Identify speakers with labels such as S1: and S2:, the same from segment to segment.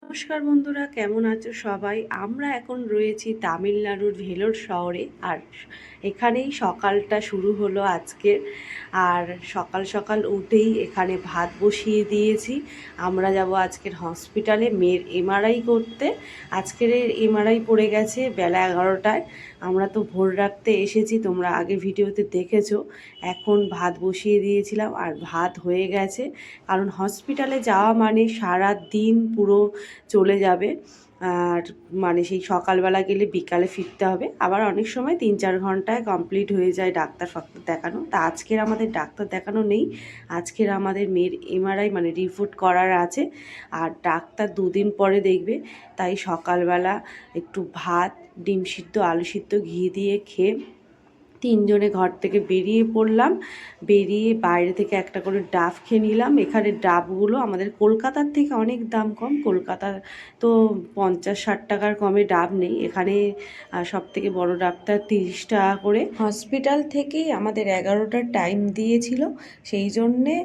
S1: নমস্কার বন্ধুরা, কেমন আছো সবাই? আমরা এখন রয়েছি তামিলনাড়ুর ভেলোর শহরে। আর এখানেই সকালটা শুরু হলো আজকের। আর সকাল সকাল উঠেই এখানে ভাত বসিয়ে দিয়েছি। আমরা যাব আজকের হসপিটালে মেয়ের এমআরআই করতে। আজকের এমআরআই পড়ে গেছে বেলা 11টায়। আমরা তো ভোর রাখতে এসেছি, তোমরা আগে ভিডিওতে দেখেছো। এখন ভাত বসিয়ে দিয়েছিলাম আর ভাত হয়ে গেছে। কারণ হসপিটালে যাওয়া মানে সারা দিন পুরো চলে যাবে। আর মানে সেই সকালবেলা গেলে বিকালে ফিরতে হবে, আবার অনেক সময় 3-4 ঘন্টায় কমপ্লিট হয়ে যায় ডাক্তার ফাক্তার দেখানো। তা আজকের আমাদের ডাক্তার দেখানো নেই, আজকের আমাদের মেয়ের এমআরআই মানে রিপোর্ট করার আছে। আর ডাক্তার 2 দিন পরে দেখবে। তাই সকালবেলা একটু ভাত, ডিম সিদ্ধ, আলু সিদ্ধ ঘি দিয়ে খেয়ে তিনজনে ঘর থেকে বেরিয়ে পড়লাম। বেরিয়ে বাইরে থেকে একটা করে ডাব খেয়ে নিলাম। এখানে ডাবগুলো আমাদের কলকাতার থেকে অনেক দাম কম। কলকাতার তো 50-60 টাকার কমে ডাব নেই। এখানে সব থেকে বড়ো ডাবটা 30 টাকা করে। হসপিটাল থেকেই আমাদের 11টার টাইম দিয়েছিল, সেই জন্যে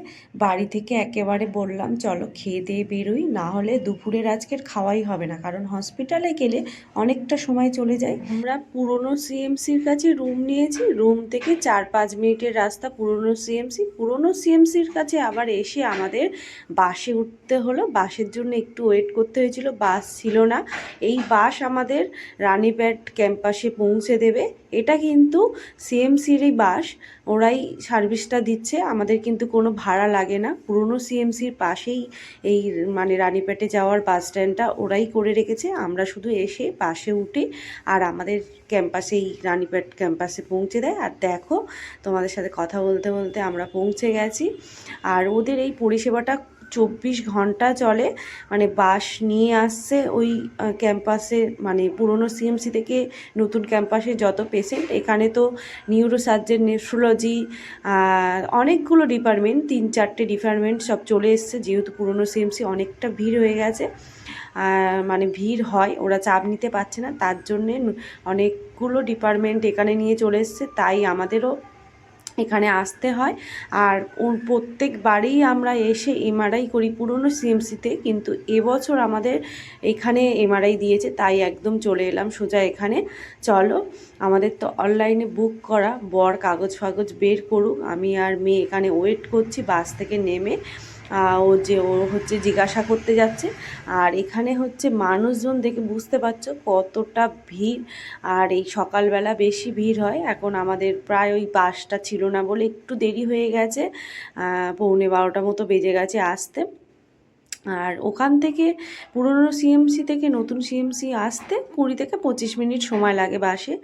S1: বাড়ি থেকে একেবারে বললাম চলো খেয়ে দিয়ে বেরোই, না হলে দুপুরের আজকের খাওয়াই হবে না। কারণ হসপিটালে গেলে অনেকটা সময় চলে যায়। আমরা পুরনো সিএমসির কাছে রুম নিয়েছি। রুম থেকে 4-5 মিনিটের রাস্তা পুরনো সিএমসি। পুরনো সিএমসির কাছে আবার এসে আমাদের বাসে উঠতে হলো। বাসের জন্য একটু ওয়েট করতে হয়েছিল, বাস ছিল না। এই বাস আমাদের রানীপেট ক্যাম্পাসে পৌঁছে দেবে। এটা কিন্তু সিএমসিরই বাস, ওরাই সার্ভিসটা দিচ্ছে, আমাদের কিন্তু কোনো ভাড়া লাগে না। পুরনো সিএমসির পাশেই এই মানে রানীপেটে যাওয়ার বাস স্ট্যান্ডটা ওরাই করে রেখেছে। আমরা শুধু এসে বাসে উঠি আর আমাদের ক্যাম্পাসেই রানীপেট ক্যাম্পাসে পৌঁছে দেয়। আর দেখো, তোমাদের সাথে কথা বলতে বলতে আমরা পৌঁছে গেছি। আর ওদের এই পরিষেবাটা 24 ঘন্টা চলে। মানে বাস নিয়ে আসছে ওই ক্যাম্পাসে, মানে পুরনো সিএমসি থেকে নতুন ক্যাম্পাসে যত পেশেন্ট। এখানে তো নিউরোসার্জন, নেফ্রোলজি, অনেকগুলো ডিপার্টমেন্ট, 3-4টে ডিপার্টমেন্ট সব চলে এসছে। যেহেতু পুরনো সিএমসি অনেকটা ভিড় হয়ে গেছে, মানে ভিড় হয়, ওরা চাপ নিতে পারছে না, তার জন্যে অনেকগুলো ডিপার্টমেন্ট এখানে নিয়ে চলে এসছে। তাই আমাদেরও এখানে আসতে হয়। আর প্রত্যেকবারেই আমরা এসে এমআরআই করি পুরনো সিএমসিতে, কিন্তু এবছর আমাদের এখানে এমআরআই দিয়েছে, তাই একদম চলে এলাম সোজা এখানে। চলো, আমাদের তো অনলাইনে বুক করা, বর কাগজ ফাগজ বের করুক, আমি আর মেয়ে এখানে ওয়েট করছি বাস থেকে নেমে। ও হচ্ছে জিজ্ঞাসা করতে যাচ্ছে। আর এখানে হচ্ছে মানুষজন দেখে বুঝতে পারছো কতটা ভিড়। আর এই সকালবেলা বেশি ভিড় হয়। এখন আমাদের প্রায় ওই বাসটা ছিল না বলে একটু দেরি হয়ে গেছে, 11:45 মতো বেজে গেছে আসতে। আর ওখান থেকে পুরনো সিএমসি থেকে নতুন সিএমসি আসতে 20 থেকে 25 মিনিট সময় লাগে বাসে।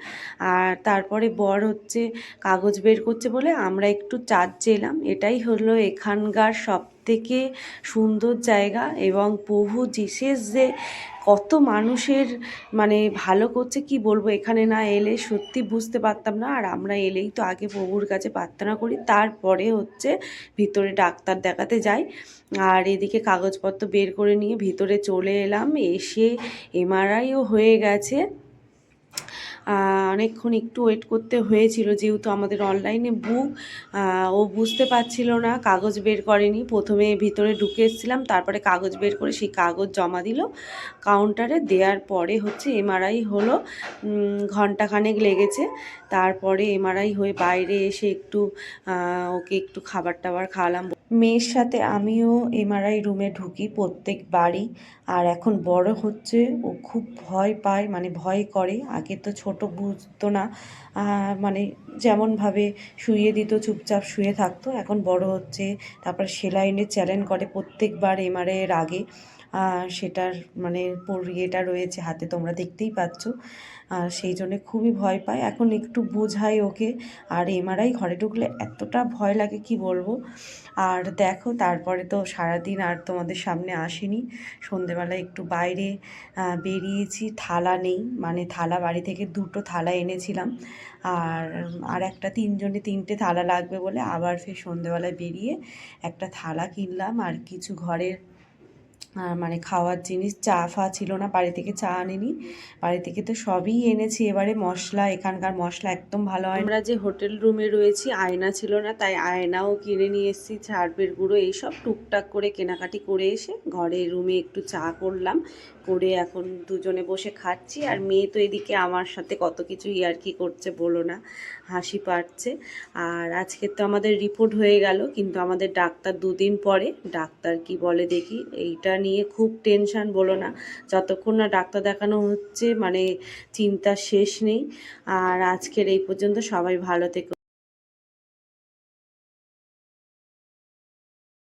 S1: আর তারপরে বর হচ্ছে কাগজ বের করছে বলে আমরা একটু চার্চে এলাম। এটাই হলো এখানকার সবথেকে সুন্দর জায়গা। এবং প্রভু যিশের যে কত মানুষের মানে ভালো করছে কি বলবো, এখানে না এলে সত্যি বুঝতে পারতাম না। আর আমরা এলেই তো আগে প্রভুর কাছে প্রার্থনা করি, তারপরে হচ্ছে ভিতরে ডাক্তার দেখাতে যাই। আর এদিকে কাগজপত্র বের করে নিয়ে ভিতরে চলে এলাম। এসে এমআরআইও হয়ে গেছে। অনেকক্ষণ একটু ওয়েট করতে হয়েছিল, যেহেতু আমাদের অনলাইনে বুক। ও বুঝতে পারছিল না, কাগজ বের করেনি। প্রথমে ভিতরে ঢুকে এসেছিলাম, তারপরে কাগজ বের করে সেই কাগজ জমা দিল কাউন্টারে। দেওয়ার পরে হচ্ছে এমআরআই হলো। ঘন্টাখানেক লেগেছে। তারপরে এমআরআই হয়ে বাইরে এসে একটু ওকে একটু খাবার টাবার খাওয়ালাম। মেয়ের সাথে আমিও এমআরআই রুমে ঢুকি প্রত্যেকবারই। আর এখন বড় হচ্ছে, ও খুব ভয় পায়, মানে ভয় করে। আগে তো ছোট বুঝতো না, মানে যেমনভাবে শুইয়ে দিত চুপচাপ শুয়ে থাকতো। এখন বড় হচ্ছে, তারপর সেলাইনের চ্যালেঞ্জ করে প্রত্যেকবার এমআরআইয়ের আগে। সেটার মানে ইয়েটা রয়েছে হাতে, তোমরা দেখতেই পাচ্ছ। সেই জন্যে খুবই ভয় পায়। এখন একটু বোঝাই ওকে। আর এমআরআই ঘরে ঢুকলে এতটা ভয় লাগে কি বলবো। আর দেখো, তারপরে তো সারাদিন আর তোমাদের সামনে আসিনি। সন্ধেবেলায় একটু বাইরে বেরিয়েছি, থালা নেই, মানে থালা বাড়ি থেকে 2টো থালা এনেছিলাম। আর একটা 3জনে 3টে থালা লাগবে বলে আবার ফের সন্ধেবেলায় বেরিয়ে একটা থালা কিনলাম। আর কিছু ঘরের মানে খাওয়ার জিনিস, চা ফা ছিল না, বাড়ি থেকে চা আনিনি, বাড়ি থেকে তো সবই এনেছি। এবারে মশলা, এখানকার মশলা একদম ভালো হয় না। আমরা যে হোটেল রুমে রয়েছি আয়না ছিল না, তাই আয়নাও কিনে নিয়ে এসেছি, ঝাড়বের গুঁড়ো এইসব টুকটাক করে কেনাকাটি করে এসে ঘরে রুমে একটু চা করলাম, করে এখন দুজনে বসে খাচ্ছি। আর মেয়ে তো এদিকে আমার সাথে কত কিছু ইয়ার্কি করছে বলো না, হাসি পাচ্ছে। আর আজকে তো আমাদের রিপোর্ট হয়ে গেল, কিন্তু আমাদের ডাক্তার 2 দিন পরে, ডাক্তার কি বলে দেখি। এইটা নিয়ে খুব টেনশন বলো না, যতক্ষণ না ডাক্তার দেখানো হচ্ছে মানে চিন্তার শেষ নেই। আর আজকের এই পর্যন্ত, সবাই ভালো থেকো।